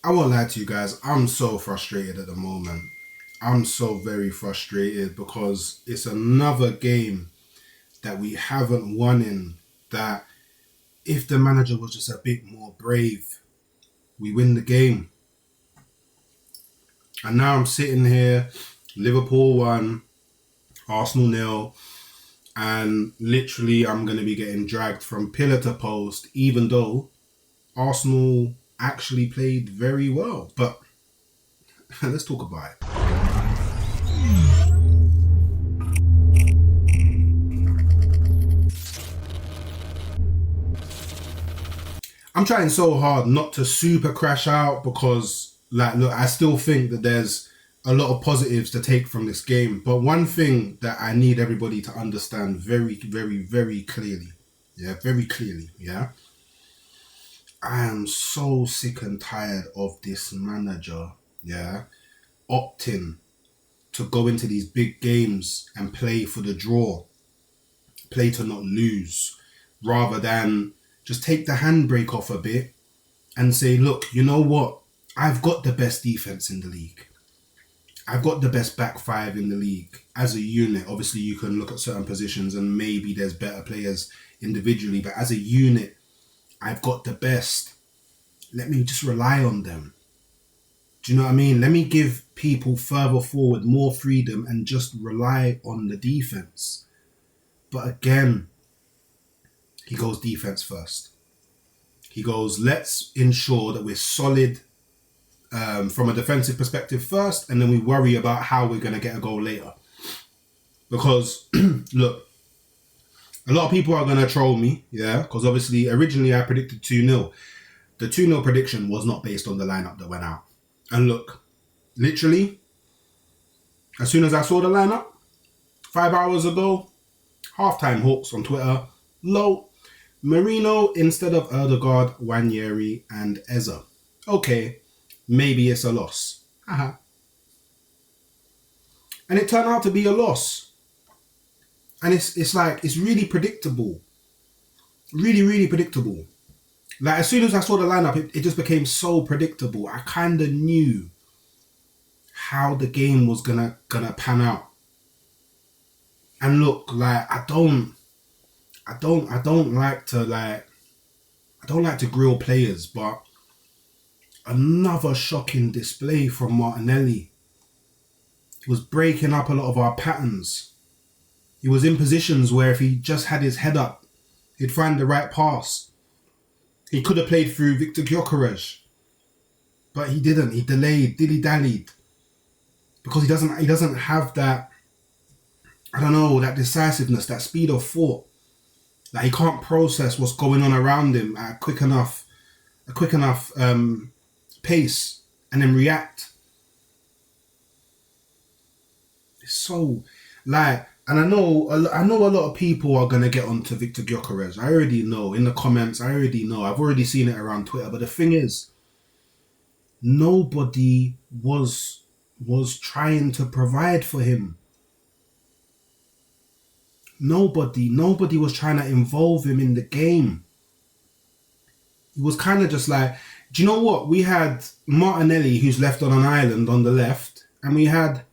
I won't lie to you guys, I'm so frustrated at the moment. I'm so very frustrated because it's another game that we haven't won in that if the manager was just a bit more brave, we win the game. And now I'm sitting here, Liverpool 1, Arsenal 0, and literally I'm going to be getting dragged from pillar to post, even though Arsenal actually played very well. But let's talk about it. I'm trying so hard not to super crash out because, look, I still think that there's a lot of positives to take from this game. But one thing that I need everybody to understand very, very, very clearly, very clearly, I am so sick and tired of this manager, opting to go into these big games and play for the draw, play to not lose, rather than just take the handbrake off a bit and say, look, you know what? I've got the best defense in the league. I've got the best back five in the league as a unit. Obviously, you can look at certain positions and maybe there's better players individually, but as a unit, I've got the best. Let me just rely on them. Do you know what I mean? Let me give people further forward more freedom and just rely on the defense. But again, he goes defense first. He goes, let's ensure that we're solid from a defensive perspective first, and then we worry about how we're going to get a goal later. Because, look, a lot of people are going to troll me, because obviously originally I predicted 2-0. The 2-0 prediction was not based on the lineup that went out. And look, literally, as soon as I saw the lineup, 5 hours ago, halftime hawks on Twitter, low, Marino instead of Erdegaard, Wanyeri and Eze. Okay, maybe it's a loss. And it turned out to be a loss. And it's really predictable. Really, really predictable. Like, as soon as I saw the lineup, it just became so predictable. I kind of knew how the game was gonna pan out. And look, like, I don't like to grill players, but another shocking display from Martinelli. He was breaking up a lot of our patterns. He was in positions where if he just had his head up, he'd find the right pass. He could have played through Victor Gyökeres, but he didn't. He delayed, dilly-dallied, because he doesn't have that, I don't know, that decisiveness, that speed of thought. Like, he can't process what's going on around him at a quick enough pace and then react. It's so, like, and I know a lot of people are going to get onto Victor Gyökeres. I already know. In the comments, I already know. I've already seen it around Twitter. But the thing is, nobody was trying to provide for him. Nobody was trying to involve him in the game. It was kind of just like, do you know what? We had Martinelli, who's left on an island on the left, and we had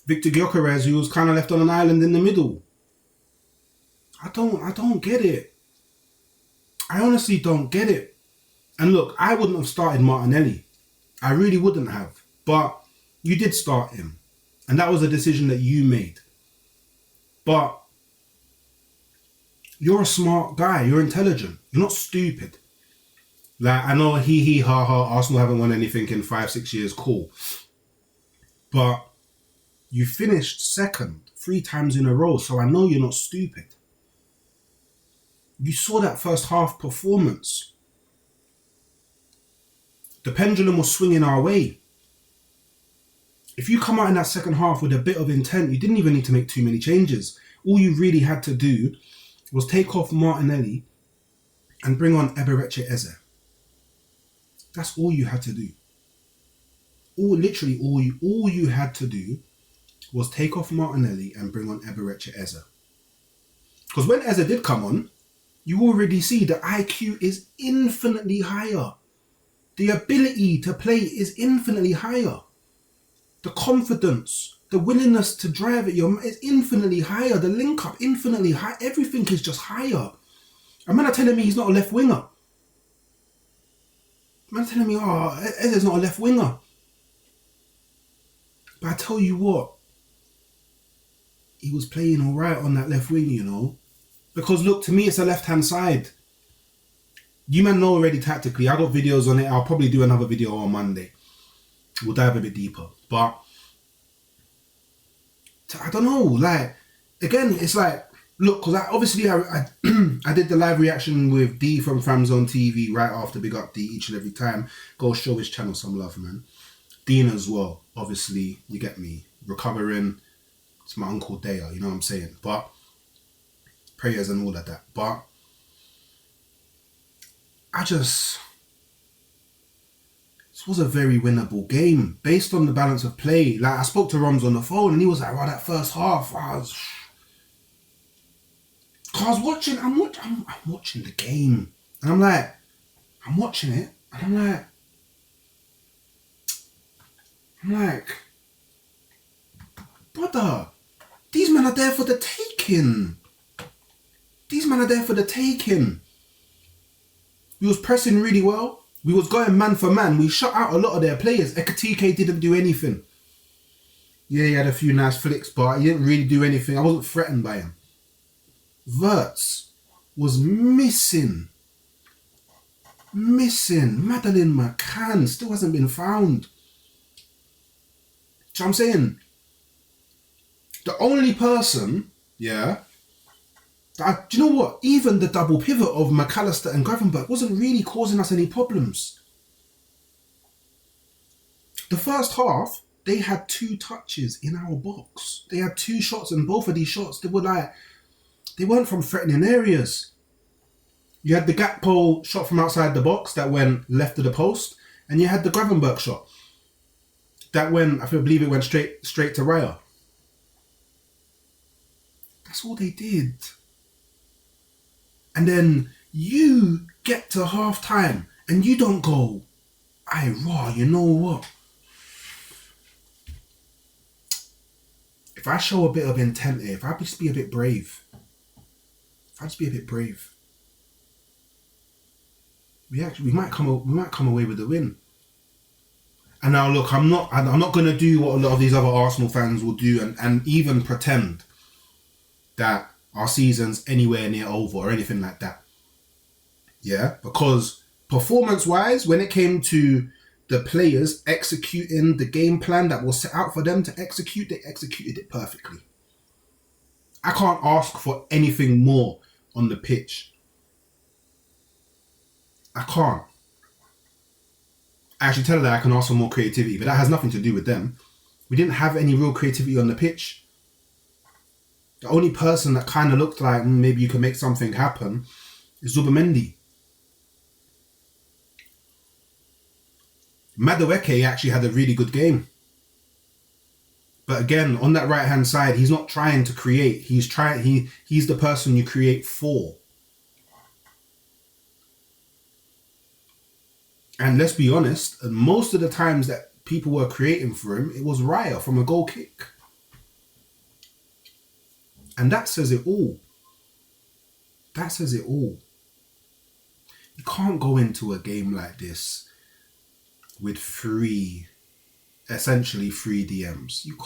Victor Gyökeres, who was kind of left on an island in the middle. I don't get it. I honestly don't get it. And look, I wouldn't have started Martinelli. I really wouldn't have. But you did start him. And that was a decision that you made. But you're a smart guy. You're intelligent. You're not stupid. Like, I know ha, Arsenal haven't won anything in 5-6 years. Cool. But you finished second 3 times in a row, so I know you're not stupid. You saw that first half performance. The pendulum was swinging our way. If you come out in that second half with a bit of intent, you didn't even need to make too many changes. All you really had to do was take off Martinelli and bring on Eberechi Eze. That's all you had to do. All you had to do was take off Martinelli and bring on Eberechi Eze. Because when Eze did come on, you already see the IQ is infinitely higher. The ability to play is infinitely higher. The confidence, the willingness to drive it is infinitely higher. The link up, infinitely high. Everything is just higher. A man are telling me he's not a left winger. Man telling me, oh, Eze's not a left winger. But I tell you what, he was playing all right on that left wing, you know. Because look, to me, it's a left-hand side. You man know already tactically. I got videos on it. I'll probably do another video on Monday. We'll dive a bit deeper. But I don't know. Like, again, it's like, look, because I I did the live reaction with D from Famzone TV right after Big Up D each and every time. Go show his channel some love, man. Dean as well. Obviously, you get me. Recovering. It's my Uncle Daya, you know what I'm saying? But prayers and all of that. But this was a very winnable game based on the balance of play. Like, I spoke to Roms on the phone and he was like, wow, that first half, I'm watching the game. And I'm like, I'm watching it and I'm like, brother, these men are there for the taking. We was pressing really well. We was going man for man. We shut out a lot of their players. Ekatike didn't do anything. Yeah, he had a few nice flicks, but he didn't really do anything. I wasn't threatened by him. Wirtz was missing. Madeline McCann still hasn't been found. So I'm saying, the only person, yeah, do you know what? Even the double pivot of McAllister and Gravenberch wasn't really causing us any problems. The first half, they had 2 touches in our box. They had 2 shots, and both of these shots, they weren't from threatening areas. You had the Gakpo shot from outside the box that went left of the post, and you had the Gravenberch shot that went, I believe it went straight to Raya. That's all they did. And then you get to half time and you don't go, aye, raw, you know what? If I show a bit of intent here, if I just be a bit brave, we might come away with the win. And now look, I'm not going to do what a lot of these other Arsenal fans will do and even pretend that our season's anywhere near over or anything like that. Yeah, because performance-wise, when it came to the players executing the game plan that was set out for them to execute, they executed it perfectly. I can't ask for anything more on the pitch. I can't. I actually tell her that I can ask for more creativity, but that has nothing to do with them. We didn't have any real creativity on the pitch. The only person that kind of looked like maybe you can make something happen is Zubimendi. Madueke actually had a really good game. But again, on that right-hand side, he's not trying to create. He's the person you create for. And let's be honest, most of the times that people were creating for him, it was Raya from a goal kick. And that says it all. You can't go into a game like this with essentially three DMs. You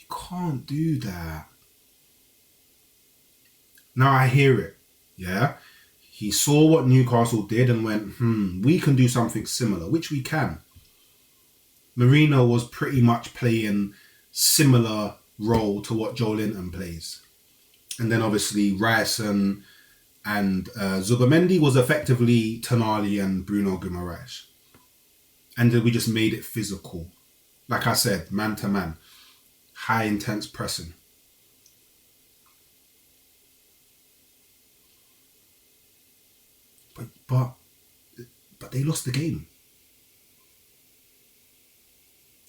can't do that. Now I hear it, yeah? He saw what Newcastle did and went, we can do something similar, which we can. Marino was pretty much playing similar role to what Joe Linton plays. And then obviously Rice and Zubimendi was effectively Tonali and Bruno Guimaraes. And then we just made it physical. Like I said, man to man. High intense pressing. But they lost the game.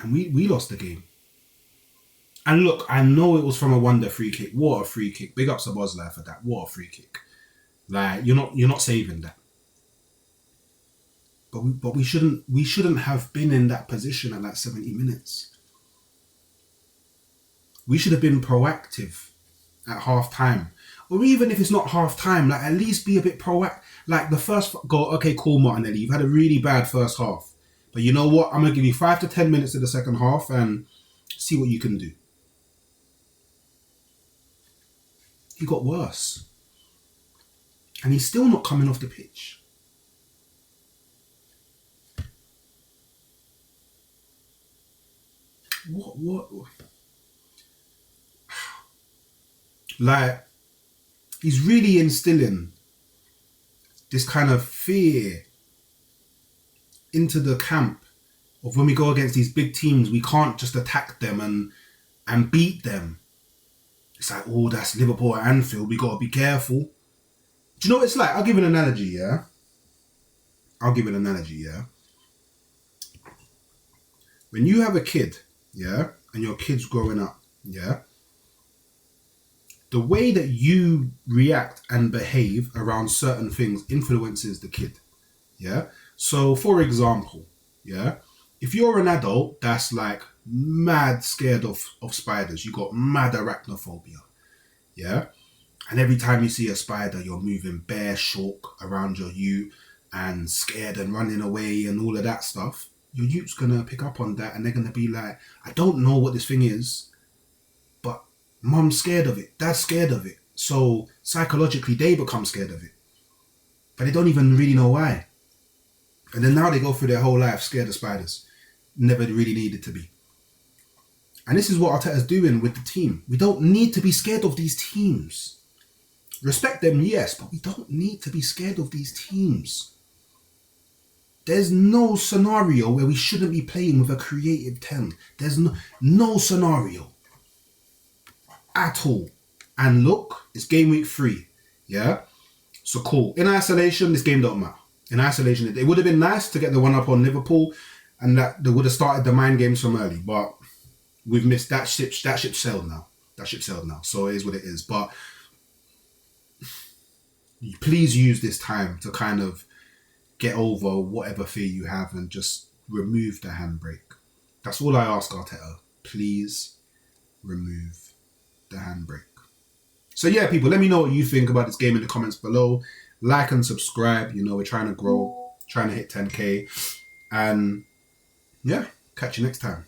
And we lost the game. And look, I know it was from a wonder free kick. What a free kick. Big up Szoboszlai for that. What a free kick. Like, you're not saving that. But we shouldn't have been in that position at like 70 minutes. We should have been proactive at half time. Or even if it's not half time, like at least be a bit proactive. Like the first goal, okay, cool, Martinelli, you've had a really bad first half. But you know what? I'm going to give you 5 to 10 minutes of the second half and see what you can do. He got worse. And he's still not coming off the pitch. What? Like, he's really instilling this kind of fear into the camp of when we go against these big teams, we can't just attack them and beat them. It's like, oh, that's Liverpool at Anfield, we got to be careful. Do you know what it's like? I'll give an analogy, yeah? When you have a kid, yeah, and your kid's growing up, yeah, the way that you react and behave around certain things influences the kid, yeah? So, for example, yeah, if you're an adult that's like mad scared of spiders, you got mad arachnophobia, yeah? And every time you see a spider, you're moving bare shook around your ute and scared and running away and all of that stuff. Your youth's going to pick up on that and they're going to be like, I don't know what this thing is, but mum's scared of it, dad's scared of it. So psychologically, they become scared of it. But they don't even really know why. And then now they go through their whole life scared of spiders. Never really needed to be. And this is what Arteta's doing with the team. We don't need to be scared of these teams. Respect them, yes, but we don't need to be scared of these teams. There's no scenario where we shouldn't be playing with a creative 10. There's no scenario at all. And look, it's game week 3, yeah? So cool. In isolation, this game don't matter. In isolation, it would have been nice to get the one up on Liverpool and that they would have started the mind games from early, but we've missed that ship sailed now. That ship sailed now. So it is what it is. But please use this time to kind of get over whatever fear you have and just remove the handbrake. That's all I ask Arteta. Please remove the handbrake. So yeah, people, let me know what you think about this game in the comments below. Like and subscribe. You know, we're trying to grow, trying to hit 10k. And yeah, catch you next time.